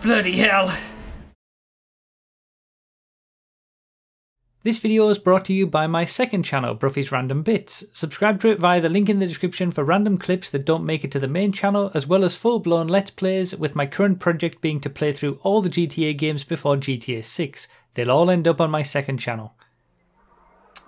Bloody hell. This video is brought to you by my second channel, Bruffy's Random Bits. Subscribe to it via the link in the description for random clips that don't make it to the main channel, as well as full-blown Let's Plays, with my current project being to play through all the GTA games before GTA 6. They'll all end up on my second channel.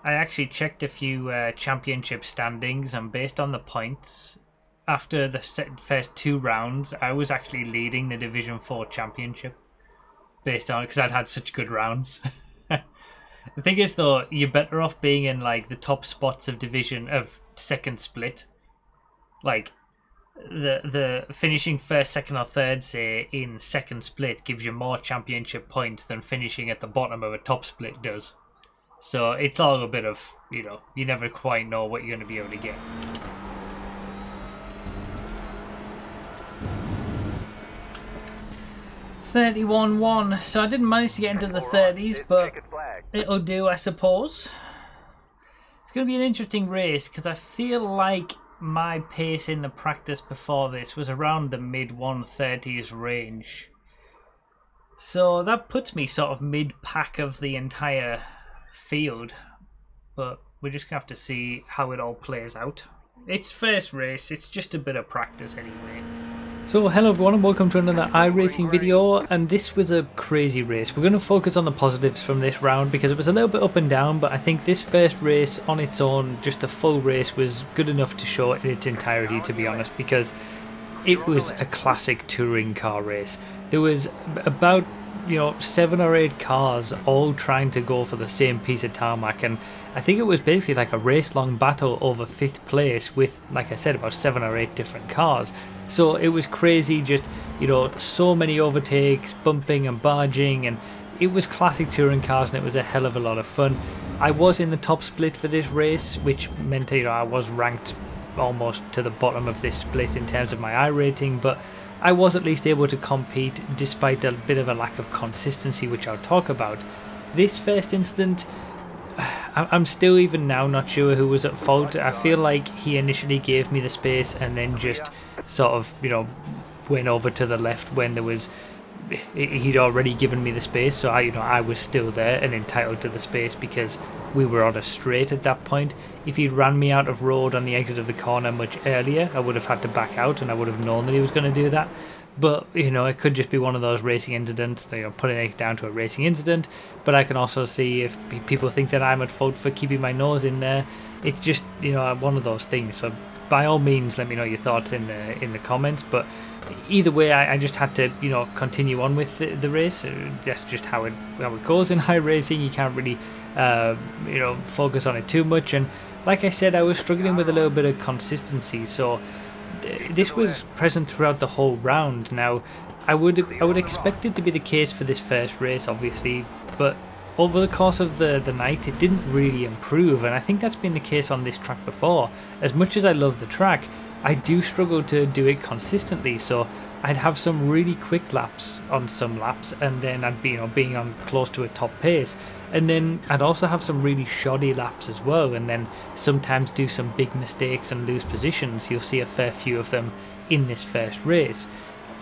I actually checked a few championship standings, and based on the points, after the first 2 rounds, I was actually leading the Division 4 championship. Based on, because I'd had such good rounds. The thing is though, you're better off being in like the top spots of second split. Like the finishing first, second or third, say, in second split gives you more championship points than finishing at the bottom of a top split does. So it's all a bit of, you know, you never quite know what you're going to be able to get. $31-1, so I didn't manage to get into the 30s, but it'll do, I suppose. It's going to be an interesting race because I feel like my pace in the practice before this was around the mid-130s range. So that puts me sort of mid-pack of the entire field, but we're just going to have to see how it all plays out. It's first race, it's just a bit of practice anyway. So hello everyone and welcome to another iRacing video, and this was a crazy race. We're going to focus on the positives from this round because it was a little bit up and down, but I think this first race on its own, just the full race, was good enough to show in its entirety, to be honest, because it was a classic touring car race. There was about 7 or 8 cars all trying to go for the same piece of tarmac, and I think it was basically like a race-long battle over 5th place with, like I said, about 7 or 8 different cars. So it was crazy, just, so many overtakes, bumping and barging, and it was classic touring cars, and it was a hell of a lot of fun. I was in the top split for this race, which meant, I was ranked almost to the bottom of this split in terms of my iRating, but I was at least able to compete despite a bit of a lack of consistency, which I'll talk about. This first incident, I'm still even now not sure who was at fault. I feel like he initially gave me the space and then just sort of, went over to the left when he'd already given me the space, so I was still there and entitled to the space because we were on a straight at that point. If he'd ran me out of road on the exit of the corner much earlier, I would have had to back out and I would have known that he was going to do that. But, it could just be one of those racing incidents, putting it down to a racing incident. But I can also see if people think that I'm at fault for keeping my nose in there. It's just, one of those things. So by all means, let me know your thoughts in the comments. But either way, I just had to, continue on with the race. That's just how it goes in iRacing. You can't really, focus on it too much. And like I said, I was struggling with a little bit of consistency. So this was present throughout the whole round. Now, I would expect it to be the case for this first race, obviously, but over the course of the night, it didn't really improve, and I think that's been the case on this track before. As much as I love the track, I do struggle to do it consistently, so I'd have some really quick laps on some laps, and then I'd be, being on close to a top pace. And then I'd also have some really shoddy laps as well, and then sometimes do some big mistakes and lose positions. You'll see a fair few of them in this first race.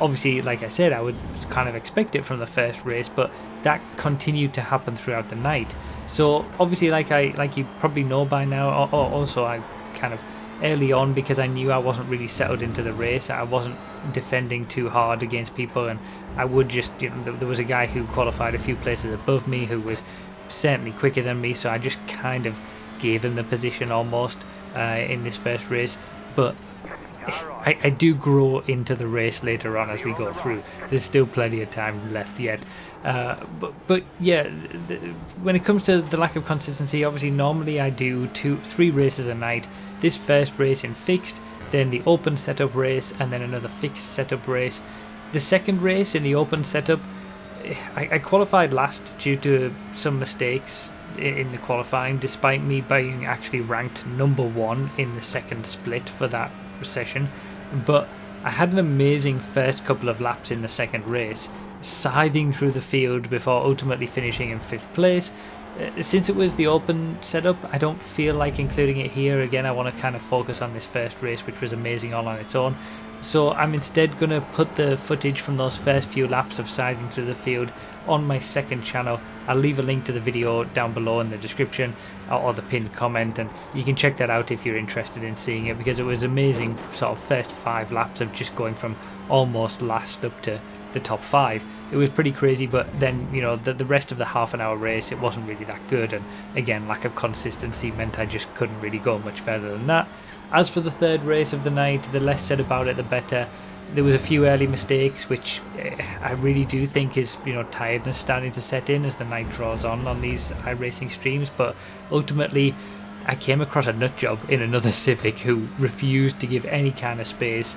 Obviously, like I said, I would kind of expect it from the first race, but that continued to happen throughout the night. So obviously, like you probably know by now, also I kind of early on, because I knew I wasn't really settled into the race, I wasn't defending too hard against people, and I would just, there was a guy who qualified a few places above me who was certainly quicker than me, so I just kind of gave him the position almost in this first race. But I do grow into the race later on as we go through. There's still plenty of time left yet. But yeah, when it comes to the lack of consistency, obviously normally I do 2-3 races a night. This first race in fixed, then the open setup race, and then another fixed setup race. The second race in the open setup, I qualified last due to some mistakes in the qualifying, despite me being actually ranked number 1 in the second split for that session. But I had an amazing first couple of laps in the second race, scything through the field before ultimately finishing in 5th place. Since it was the open setup, I don't feel like including it here. Again, I want to kind of focus on this first race, which was amazing all on its own. So I'm instead going to put the footage from those first few laps of siding through the field on my second channel. I'll leave a link to the video down below in the description or the pinned comment, and you can check that out if you're interested in seeing it, because it was amazing sort of first 5 laps of just going from almost last up to the top 5. It was pretty crazy, but then, you know, the rest of the half-an-hour race, it wasn't really that good, and again, lack of consistency meant I just couldn't really go much further than that. As for the third race of the night, the less said about it the better. There was a few early mistakes, which I really do think is, you know, tiredness starting to set in as the night draws on these iRacing streams. But ultimately, I came across a nut job in another Civic who refused to give any kind of space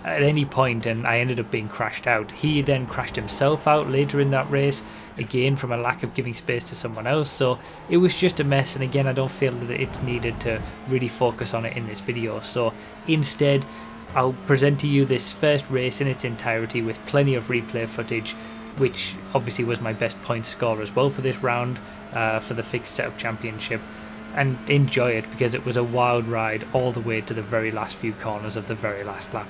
at any point, and I ended up being crashed out. He then crashed himself out later in that race, again from a lack of giving space to someone else. So it was just a mess, and again, I don't feel that it's needed to really focus on it in this video. So instead, I'll present to you this first race in its entirety with plenty of replay footage, which obviously was my best point score as well for this round, for the fixed setup championship, and enjoy it because it was a wild ride all the way to the very last few corners of the very last lap.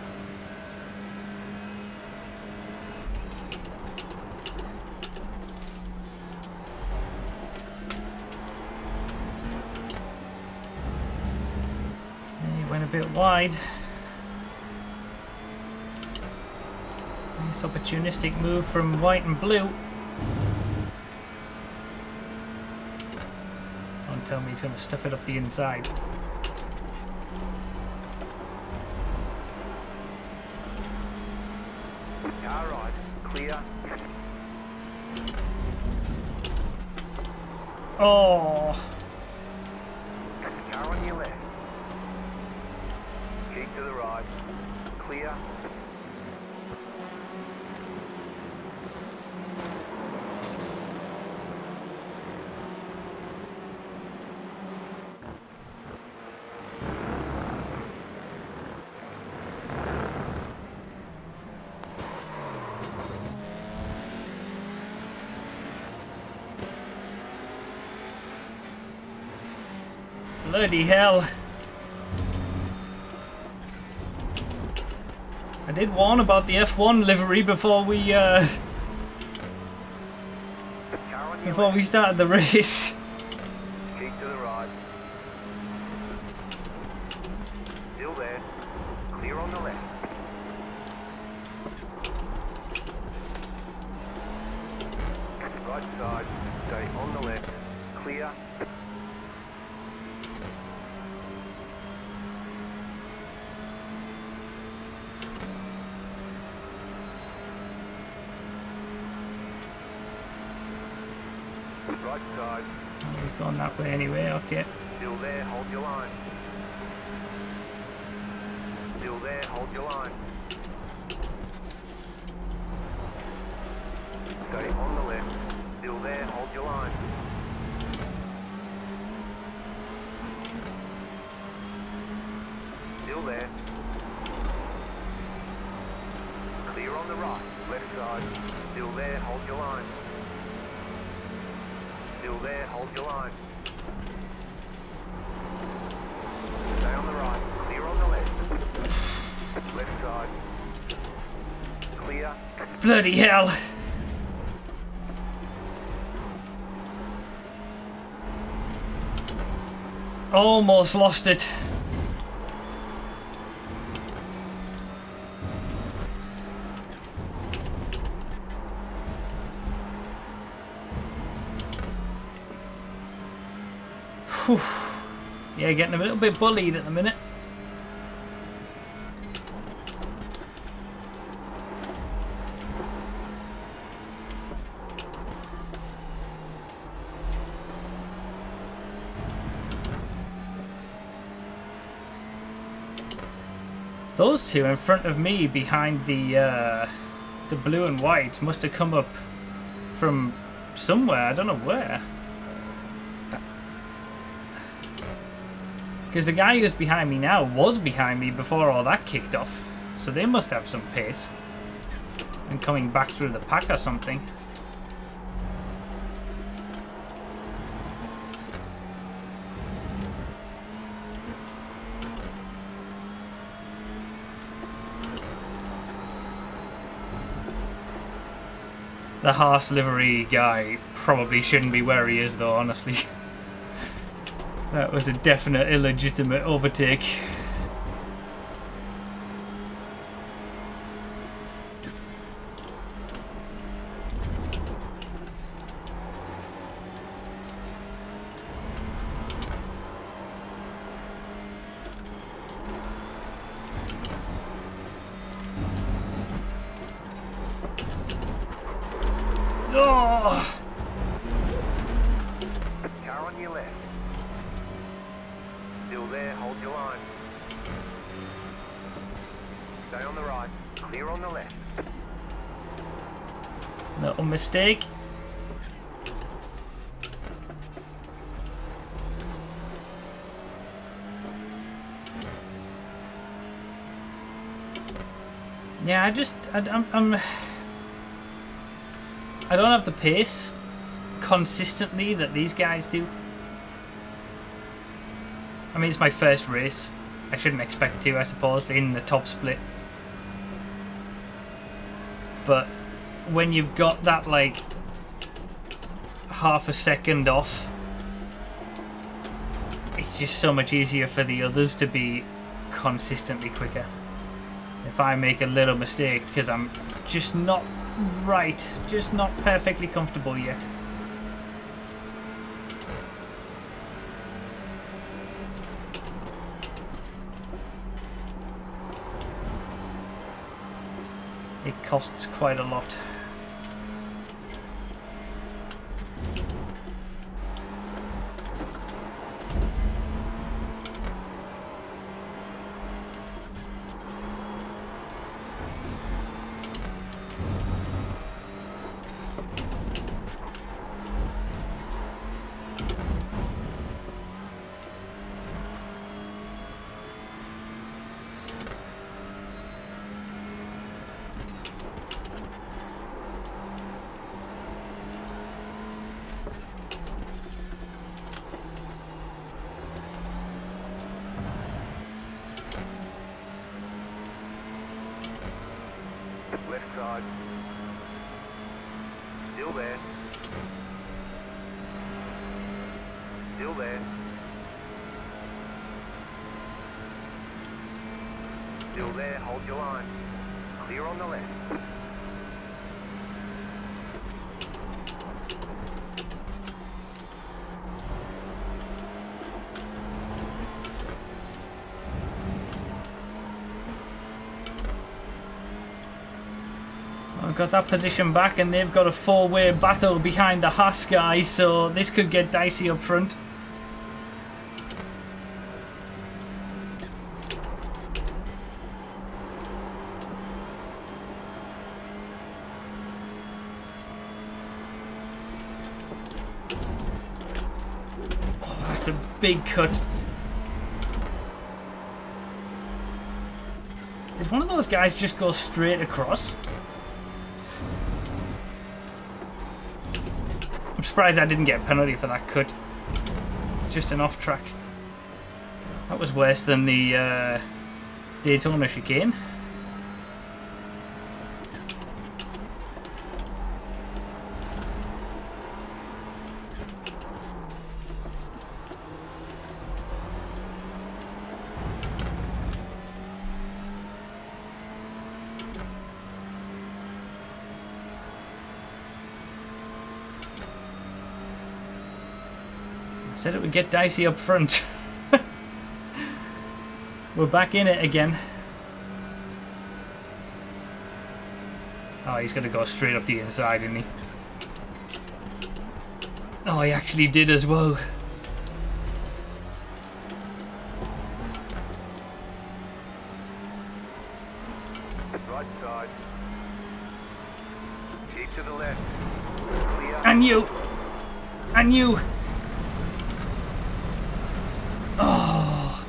He went a bit wide. Nice opportunistic move from white and blue. Don't tell me he's going to stuff it up the inside. Car right, clear. Oh! Car on your left. Keep to the right. Clear. Bloody hell. I did warn about the F1 livery before we started the race. Keep to the right. Still there. Clear on the left. Right side. Stay on the left. Clear. Right side. He's gone that way anyway, okay. Still there, hold your line. Still there, hold your line. Stay on the left. Still there, hold your line. Still there. Clear on the right, left side. Still there, hold your line. Still there, hold your line. Stay on the right, clear on the left. Left side. Clear. Bloody hell. Almost lost it. Whew. Yeah, getting a little bit bullied at the minute. Those two in front of me behind the blue and white must have come up from somewhere, I don't know where. Because the guy who's behind me now was behind me before all that kicked off. So they must have some pace. And coming back through the pack or something. The Haas livery guy probably shouldn't be where he is, though, honestly. That was a definite illegitimate overtake. Oh! Car on your left. Still there, hold your line. Stay on the right, clear on the left. Little mistake. Yeah, I don't have the pace consistently that these guys do. I mean, it's my first race. I shouldn't expect to, I suppose, in the top split. But when you've got that, like, half a second off, it's just so much easier for the others to be consistently quicker. If I make a little mistake, because I'm just not right, just not perfectly comfortable yet. It costs quite a lot. Left side. Still there. Still there. Still there, hold your line. Clear on the left. I've got that position back, and they've got a four-way battle behind the Haas guy, so this could get dicey up front. Oh, that's a big cut. Did one of those guys just go straight across? I'm surprised I didn't get a penalty for that cut. Just an off track. That was worse than the Daytona chicane. Said it would get dicey up front. We're back in it again. Oh, he's going to go straight up the inside, isn't he? Oh, he actually did as well. Right side. Keep to the left. Clear. And you! And you! Oh.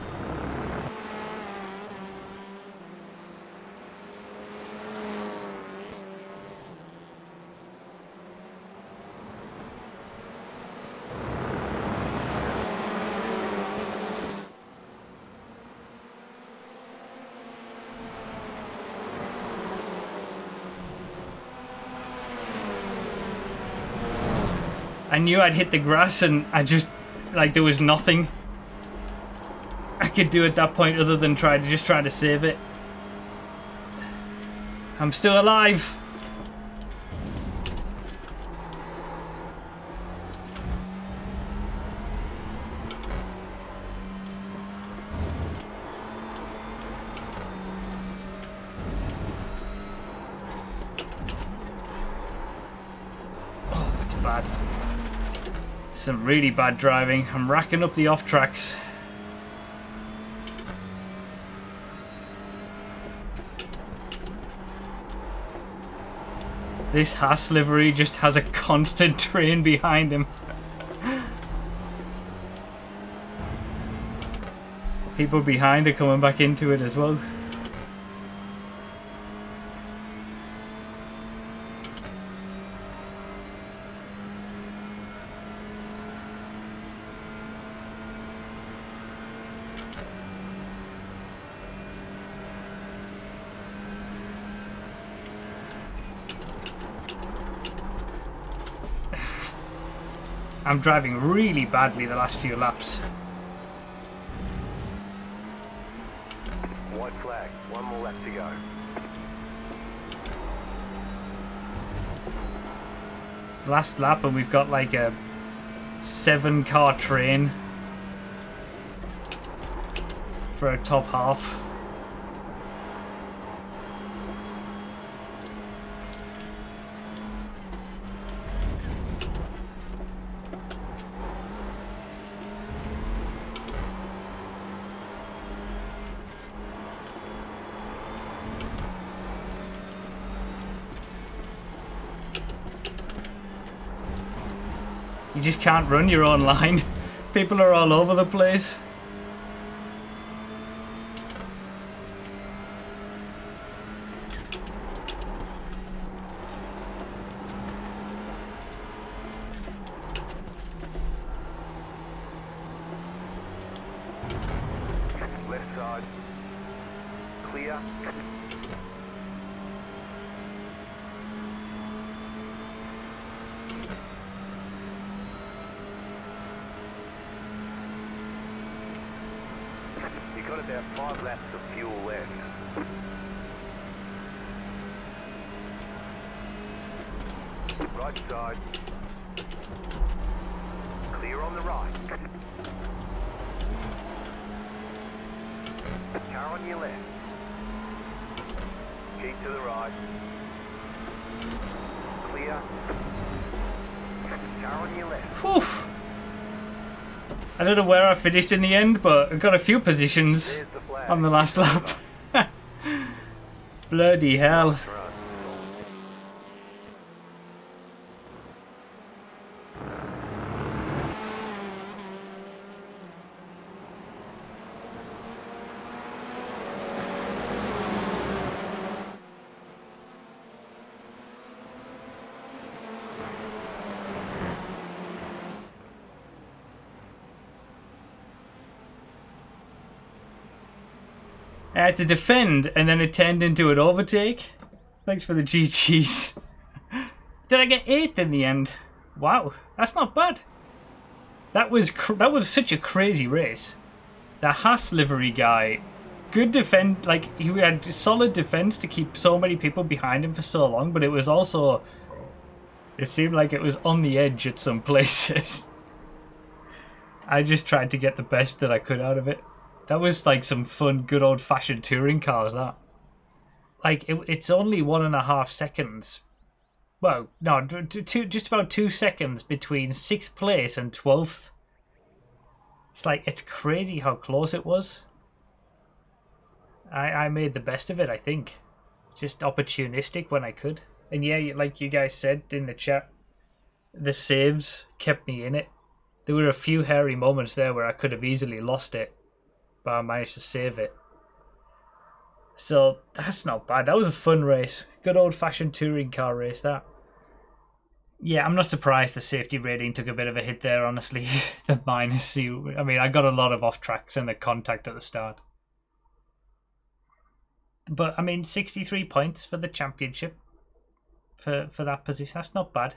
I knew I'd hit the grass and I just, like, there was nothing I could do at that point other than try to save it. I'm still alive. Oh, that's bad. Some really bad driving. I'm racking up the off tracks. This Haas livery just has a constant train behind him. People behind are coming back into it as well. I'm driving really badly the last few laps. White flag, one more lap to go. Last lap and we've got like a 7-car train for a top half. You just can't run your own line. People are all over the place. Left side. Clear. You've got about 5 laps of fuel left. Right side. Clear on the right. Car on your left. Keep to the right. Clear. Car on your left. Whew. I don't know where I finished in the end, but I got a few positions There's the flag. on the last lap. Bloody hell. Right. I had to defend and then it turned into an overtake. Thanks for the GGs. Did I get 8th in the end? Wow, that's not bad. That was such a crazy race. The Haas livery guy, good defend, like he had solid defense to keep so many people behind him for so long, but it was also, it seemed like it was on the edge at some places. I just tried to get the best that I could out of it. That was like some fun, good old-fashioned touring cars, that. Like, it's only 1.5 seconds. Well, no, just about 2 seconds between 6th place and 12th. It's like, it's crazy how close it was. I made the best of it, I think. Just opportunistic when I could. And yeah, like you guys said in the chat, the saves kept me in it. There were a few hairy moments there where I could have easily lost it, but I managed to save it. So that's not bad. That was a fun race. Good old-fashioned touring car race, that. Yeah, I'm not surprised the safety rating took a bit of a hit there, honestly. The minus. I mean, I got a lot of off-tracks and the contact at the start. But, I mean, 63 points for the championship for that position. That's not bad.